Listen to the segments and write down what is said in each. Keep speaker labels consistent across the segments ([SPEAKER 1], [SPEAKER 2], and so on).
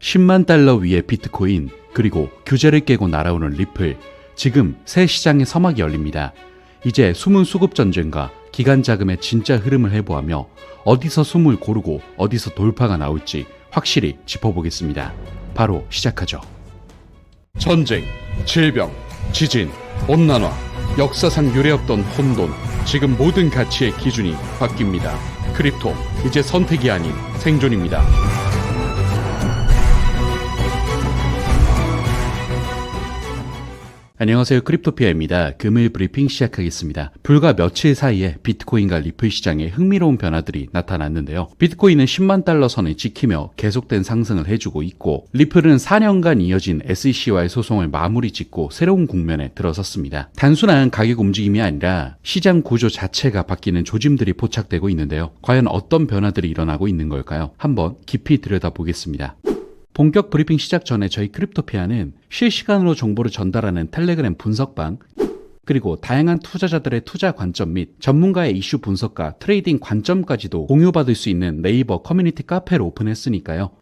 [SPEAKER 1] 10만 달러 위의 비트코인, 그리고 규제를 깨고 날아오는 리플. 지금 새 시장의 서막이 열립니다. 이제 숨은 수급 전쟁과 기간 자금의 진짜 흐름을 해보하며 어디서 숨을 고르고 어디서 돌파가 나올지 확실히 짚어보겠습니다. 바로 시작하죠. 전쟁, 질병, 지진, 온난화, 역사상 유례없던 혼돈. 지금 모든 가치의 기준이 바뀝니다. 크립토, 이제 선택이 아닌 생존입니다. 안녕하세요. 크립토피아입니다. 금일 브리핑 시작하겠습니다. 불과 며칠 사이에 비트코인과 리플 시장에 흥미로운 변화들이 나타났는데요. 비트코인은 10만 달러 선을 지키며 계속된 상승을 해주고 있고, 리플은 4년간 이어진 SEC와의 소송을 마무리 짓고 새로운 국면에 들어섰습니다. 단순한 가격 움직임이 아니라 시장 구조 자체가 바뀌는 조짐들이 포착되고 있는데요. 과연 어떤 변화들이 일어나고 있는 걸까요? 한번 깊이 들여다보겠습니다. 본격 브리핑 시작 전에 저희 크립토피아는 실시간으로 정보를 전달하는 텔레그램 분석방, 그리고 다양한 투자자들의 투자 관점 및 전문가의 이슈 분석과 트레이딩 관점까지도 공유받을 수 있는 네이버 커뮤니티 카페를 오픈했으니까요.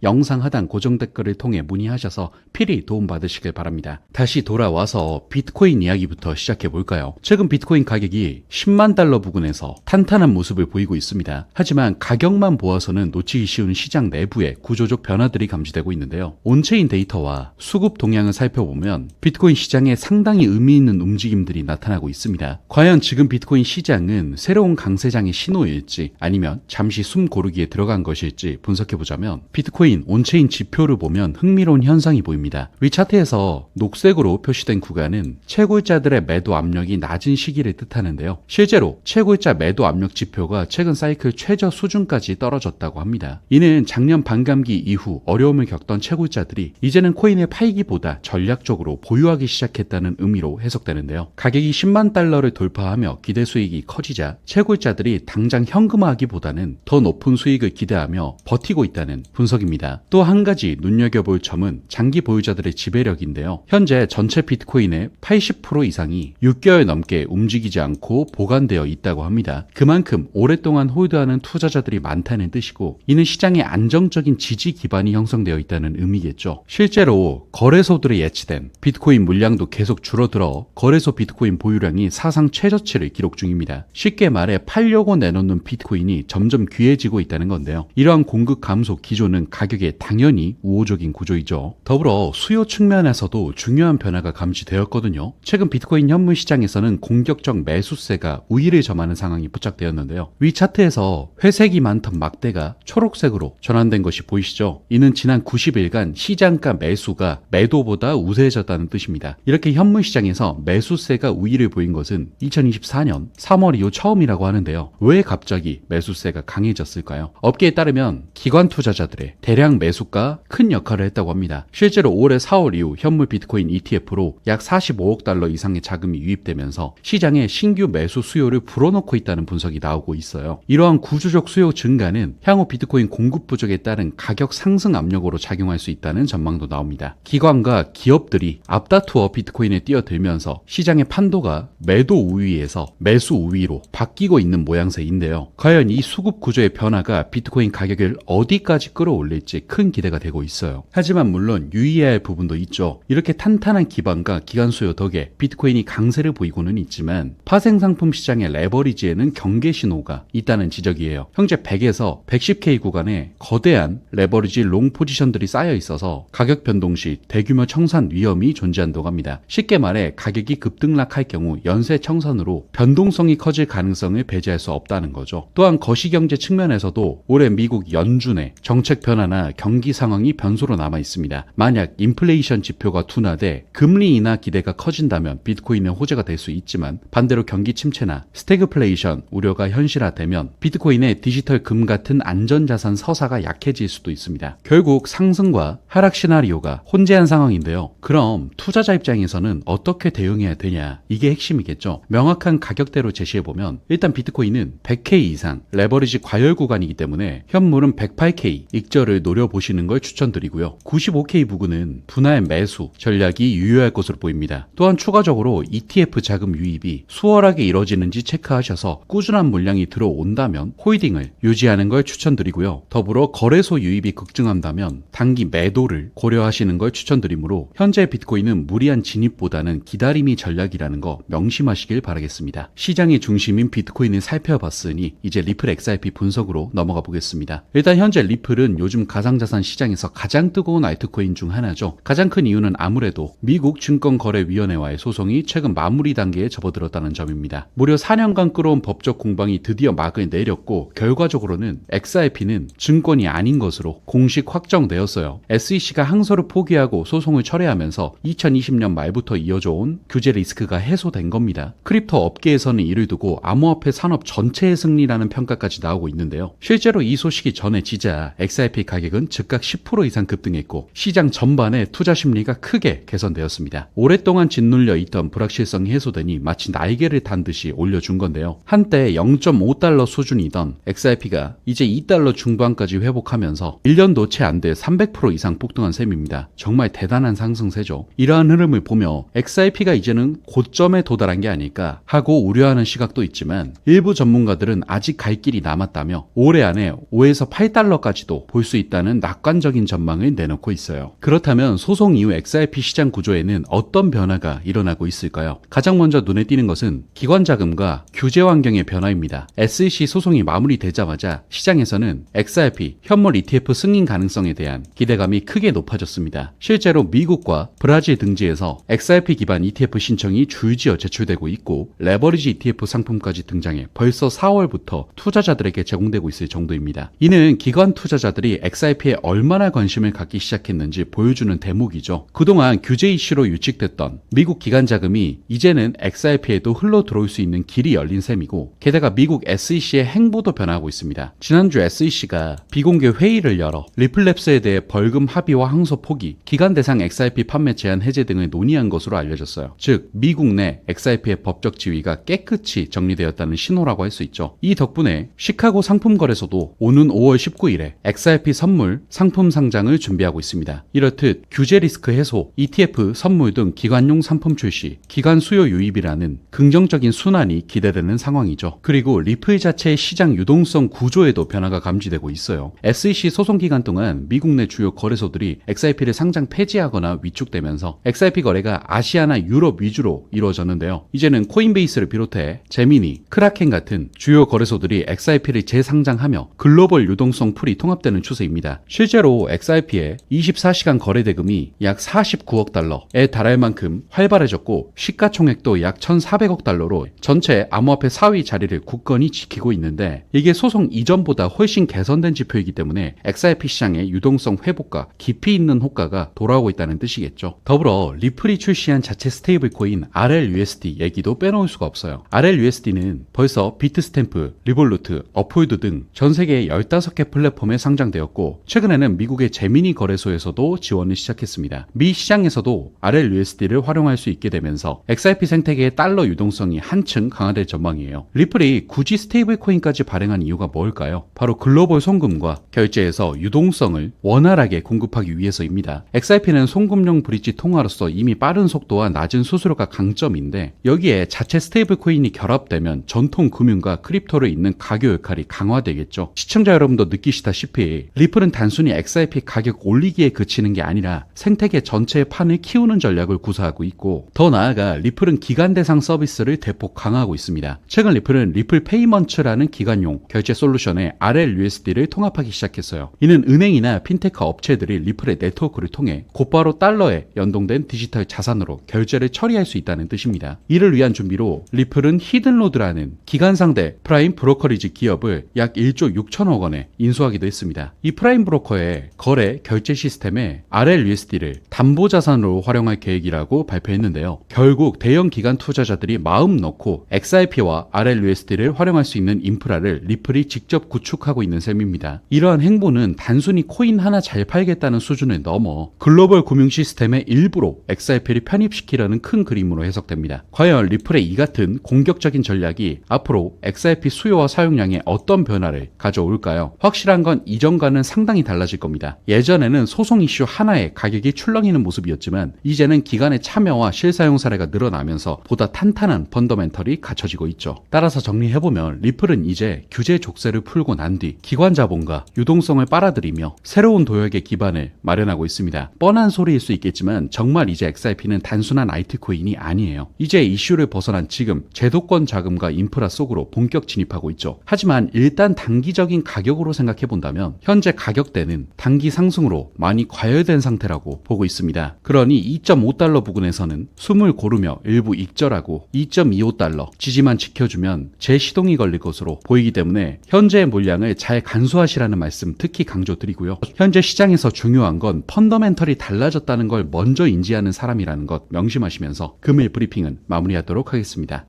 [SPEAKER 1] 영상 하단 고정 댓글을 통해 문의하셔서 필히 도움받으시길 바랍니다. 다시 돌아와서 비트코인 이야기부터 시작해 볼까요? 최근 비트코인 가격이 10만 달러 부근에서 탄탄한 모습을 보이고 있습니다. 하지만 가격만 보아서는 놓치기 쉬운 시장 내부의 구조적 변화들이 감지되고 있는데요. 온체인 데이터와 수급 동향을 살펴보면 비트코인 시장에 상당히 의미 있는 움직임들이 나타나고 있습니다. 과연 지금 비트코인 시장은 새로운 강세장의 신호일지 아니면 잠시 숨 고르기에 들어간 것일지 분석해보자면, 비트코인 온체인 지표를 보면 흥미로운 현상이 보입니다. 위 차트에서 녹색으로 표시된 구간은 채굴자들의 매도 압력이 낮은 시기를 뜻하는데요. 실제로 채굴자 매도 압력 지표가 최근 사이클 최저 수준까지 떨어졌다고 합니다. 이는 작년 반감기 이후 어려움을 겪던 채굴자들이 이제는 코인을 팔기보다 전략적으로 보유하기 시작했다는 의미로 해석되는데요. 가격이 10만 달러를 돌파하며 기대 수익이 커지자 채굴자들이 당장 현금화하기보다는 더 높은 수익을 기대하며 버티고 있다는 분석입니다. 또 한 가지 눈여겨볼 점은 장기 보유자들의 지배력인데요. 현재 전체 비트코인의 80% 이상이 6개월 넘게 움직이지 않고 보관되어 있다고 합니다. 그만큼 오랫동안 홀드하는 투자자들이 많다는 뜻이고, 이는 시장에 안정적인 지지 기반이 형성되어 있다는 의미겠죠. 실제로 거래소들이 예치된 비트코인 물량도 계속 줄어들어 거래소 비트코인 보유량이 사상 최저치를 기록 중입니다. 쉽게 말해 팔려고 내놓는 비트코인이 점점 귀해지고 있다는 건데요. 이러한 공급 감소 기조는 가격에 당연히 우호적인 구조이죠. 더불어 수요 측면에서도 중요한 변화가 감지되었거든요. 최근 비트코인 현물 시장에서는 공격적 매수세가 우위를 점하는 상황이 포착되었는데요. 위 차트에서 회색이 많던 막대가 초록색으로 전환된 것이 보이시죠? 이는 지난 90일간 시장가 매수가 매도보다 우세해졌다는 뜻입니다. 이렇게 현물 시장에서 매수세가 우위를 보인 것은 2024년 3월 이후 처음이라고 하는데요. 왜 갑자기 매수세가 강해졌을까요? 업계에 따르면 기관 투자자들의 대량 매수가 큰 역할을 했다고 합니다. 실제로 올해 4월 이후 현물 비트코인 ETF로 약 45억 달러 이상의 자금이 유입되면서 시장에 신규 매수 수요를 불어넣고 있다는 분석이 나오고 있어요. 이러한 구조적 수요 증가는 향후 비트코인 공급 부족에 따른 가격 상승 압력으로 작용할 수 있다는 전망도 나옵니다. 기관과 기업들이 앞다투어 비트코인에 뛰어들면서 시장의 판도가 매도 우위에서 매수 우위로 바뀌고 있는 모양새인데요. 과연 이 수급 구조의 변화가 비트코인 가격을 어디까지 끌어올릴지 큰 기대가 되고 있어요. 하지만 물론 유의해야 할 부분도 있죠. 이렇게 탄탄한 기반과 기관 수요 덕에 비트코인이 강세를 보이고는 있지만 파생상품 시장의 레버리지에는 경계 신호가 있다는 지적이에요. 현재 100에서 110K 구간에 거대한 레버리지 롱 포지션들이 쌓여 있어서 가격 변동 시 대규모 청산 위험이 존재한다고 합니다. 쉽게 말해 가격이 급등락할 경우 연쇄 청산으로 변동성이 커질 가능성을 배제할 수 없다는 거죠. 또한 거시경제 측면에서도 올해 미국 연준의 정책 변화나 경기 상황이 변수로 남아 있습니다. 만약 인플레이션 지표가 둔화돼 금리 인하 기대가 커진다면 비트코인은 호재가 될 수 있지만, 반대로 경기 침체나 스태그플레이션 우려가 현실화되면 비트코인의 디지털 금 같은 안전자산 서사가 약해질 수도 있습니다. 결국 상승과 하락 시나리오가 혼재한 상황인데요. 그럼 투자자 입장에서는 어떻게 대응해야 되냐, 이게 핵심이겠죠. 명확한 가격대로 제시해보면, 일단 비트코인은 100K 이상 레버리지 과열 구간이기 때문에 현물은 108K, 익절을 노려보시는 걸 추천드리고요. 95K 부근은 분할 매수 전략이 유효할 것으로 보입니다. 또한 추가적으로 ETF 자금 유입이 수월하게 이뤄지는지 체크하셔서 꾸준한 물량이 들어온다면 홀딩을 유지하는 걸 추천드리고요. 더불어 거래소 유입이 급증한다면 단기 매도를 고려하시는 걸 추천드리므로 현재 비트코인은 무리한 진입보다는 기다림이 전략이라는 거 명심하시길 바라겠습니다. 시장의 중심인 비트코인을 살펴봤으니 이제 리플 XRP 분석으로 넘어가 보겠습니다. 일단 현재 리플은 요즘 가상자산 시장에서 가장 뜨거운 알트코인 중 하나죠. 가장 큰 이유는 아무래도 미국 증권거래위원회와의 소송이 최근 마무리 단계에 접어들었다는 점입니다. 무려 4년간 끌어온 법적 공방이 드디어 막을 내렸고 결과적으로는 XRP는 증권이 아닌 것으로 공식 확정되었어요. SEC가 항소를 포기하고 소송을 철회하면서 2020년 말부터 이어져 온 규제 리스크가 해소된 겁니다. 크립토 업계에서는 이를 두고 암호화폐 산업 전체의 승리라는 평가까지 나오고 있는데요. 실제로 이 소식이 전해지자 XRP 가격은 즉각 10% 이상 급등했고 시장 전반의 투자 심리가 크게 개선되었습니다. 오랫동안 짓눌려 있던 불확실성이 해소되니 마치 날개를 단 듯이 올려준 건데요. 한때 0.5달러 수준이던 XRP가 이제 2달러 중반까지 회복하면서 1년도 채 안 돼 300% 이상 폭등한 셈입니다. 정말 대단한 상승세죠. 이러한 흐름을 보며 XRP가 이제는 고점에 도달한 게 아닐까 하고 우려하는 시각도 있지만 일부 전문가들은 아직 갈 길이 남았다며 올해 안에 5에서 8달러까지도 볼 수 있다는 낙관적인 전망을 내놓고 있어요. 그렇다면 소송 이후 XRP 시장 구조에는 어떤 변화가 일어나고 있을까요? 가장 먼저 눈에 띄는 것은 기관 자금과 규제 환경의 변화입니다. SEC 소송이 마무리되자마자 시장에서는 XRP 현물 ETF 승인 가능성에 대한 기대감이 크게 높아졌습니다. 실제로 미국과 브라질 등지에서 XRP 기반 ETF 신청이 줄지어 제출되고 있고 레버리지 ETF 상품까지 등장해 벌써 4월부터 투자자들에게 제공되고 있을 정도입니다. 이는 기관 투자자들이 XRP에 얼마나 관심을 갖기 시작했는지 보여주는 대목이죠. 그동안 규제 이슈로 유축됐던 미국 기관 자금이 이제는 XRP에도 흘러 들어올 수 있는 길이 열린 셈이고 게다가 미국 SEC의 행보도 변화하고 있습니다. 지난주 SEC가 비공개 회의를 열어 리플랩스에 대해 벌금 합의와 항소 포기, 기관 대상 XRP 판매 제한 해제 등을 논의한 것으로 알려졌어요. 즉 미국 내 XRP의 법적 지위가 깨끗이 정리되었다는 신호라고 할 수 있죠. 이 덕분에 시카고 상품거래소도 오는 5월 19일에 XRP 선물 상품 상장을 준비하고 있습니다. 이렇듯 규제 리스크 해소, ETF 선물 등 기관용 상품 출시, 기관 수요 유입이라는 긍정적인 순환이 기대되는 상황이죠. 그리고 리플 자체의 시장 유동성 구조에도 변화가 감지되고 있어요. SEC 소송 기간 동안 미국 내 주요 거래소들이 XRP를 상장 폐지하거나 위축되면서 XRP 거래가 아시아나 유럽 위주로 이루어졌는데요. 이제는 코인베이스를 비롯해 제미니, 크라켄 같은 주요 거래소들이 XRP를 재상장하며 글로벌 유동성 풀이 통합되는 추세입니다. 실제로 XRP의 24시간 거래 대금이 약 49억 달러에 달할 만큼 활발해졌고 시가총액도 약 1,400억 달러로 전체 암호화폐 4위 자리를 굳건히 지키고 있는데 이게 소송 이전보다 훨씬 개선된 지표이기 때문에 XRP 시장의 유동성 회복과 깊이 있는 호가가 돌아오고 있다는 뜻이겠죠. 더불어 리플이 출시한 자체 스테이블 코인 RLUSD 얘기도 빼놓을 수가 없어요. RLUSD는 벌써 비트스탬프, 리볼루트, 업홀드 등 전 세계 15개 플랫폼에 상장되었고 최근에는 미국의 제미니 거래소에서도 지원을 시작했습니다. 미 시장에서도 RLUSD를 활용할 수 있게 되면서 XRP 생태계의 달러 유동성이 한층 강화될 전망이에요. 리플이 굳이 스테이블 코인까지 발행한 이유가 뭘까요? 바로 글로벌 송금과 결제에서 유동성을 원활하게 공급하기 위해서입니다. XRP는 송금용 브릿지 통화로서 이미 빠른 속도와 낮은 수수료가 강점인데 여기에 자체 스테이블 코인이 결합되면 전통 금융과 크립토를 잇는 가교 역할이 강화되겠죠. 시청자 여러분도 느끼시다시피 리플은 단순히 XRP 가격 올리기에 그치는 게 아니라 생태계 전체의 판을 키우는 전략을 구사하고 있고 더 나아가 리플은 기관 대상 서비스를 대폭 강화하고 있습니다. 최근 리플은 리플 페이먼츠라는 기관용 결제 솔루션에 RLUSD를 통합하기 시작했어요. 이는 은행이나 핀테크 업체들이 리플의 네트워크를 통해 곧바로 달러에 연동된 디지털 자산으로 결제를 처리할 수 있다는 뜻입니다. 이를 위한 준비로 리플은 히든로드라는 기관 상대 프라임 브로커리지 기업을 약 1조 6천억 원에 인수하기도 했습니다. 이 프라임 브로커의 거래 결제 시스템에 RLUSD를 담보 자산으로 활용할 계획이라고 발표했는데요. 결국 대형 기관 투자자들이 마음 놓고 XRP와 RLUSD를 활용할 수 있는 인프라를 리플이 직접 구축하고 있는 셈입니다. 이러한 행보는 단순히 코인 하나 잘 팔겠다는 수준을 넘어 글로벌 금융 시스템의 일부로 XRP를 편입시키려는 큰 그림으로 해석됩니다. 과연 리플의 이 같은 공격적인 전략이 앞으로 XRP 수요와 사용량에 어떤 변화를 가져올까요? 확실한 건 이전과는 상당히 달라질 겁니다. 예전에는 소송 이슈 하나에 가격이 출렁이는 모습이었지만 이제는 기관의 참여와 실사용 사례가 늘어나면서 보다 탄탄한 펀더멘털이 갖춰지고 있죠. 따라서 정리해보면 리플은 이제 규제 족쇄를 풀고 난 뒤 기관 자본과 유동성을 빨아들이며 새로운 도약의 기반을 마련하고 있습니다. 뻔한 소리일 수 있겠지만 정말 이제 XRP는 단순한 알트코인이 아니에요. 이제 이슈를 벗어난 지금 제도권 자금과 인프라 속으로 본격 진입하고 있죠. 하지만 일단 단기적인 가격으로 생각해본다면 현재 가격대는 단기 상승으로 많이 과열된 상태라고 보고 있습니다. 그러니 2.5달러 부근에서는 숨을 고르며 일부 익절하고 2.25달러 지지만 지켜주면 재시동이 걸릴 것으로 보이기 때문에 현재의 물량을 잘 간수하시라는 말씀 특히 강조드리고요. 현재 시장에서 중요한 건 펀더멘털이 달라졌다는 걸 먼저 인지하는 사람이라는 것 명심하시면서 금일 브리핑은 마무리하도록 하겠습니다.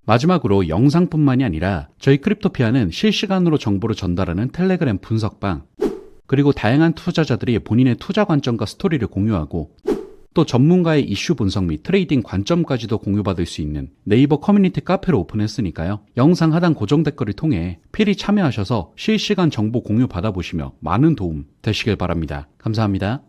[SPEAKER 1] 마지막으로 영상뿐만이 아니라 저희 크립토피아는 실시간으로 정보를 전달하는 텔레그램 분석방, 그리고 다양한 투자자들이 본인의 투자 관점과 스토리를 공유하고 또 전문가의 이슈 분석 및 트레이딩 관점까지도 공유받을 수 있는 네이버 커뮤니티 카페를 오픈했으니까요. 영상 하단 고정 댓글을 통해 필히 참여하셔서 실시간 정보 공유 받아보시며 많은 도움 되시길 바랍니다. 감사합니다.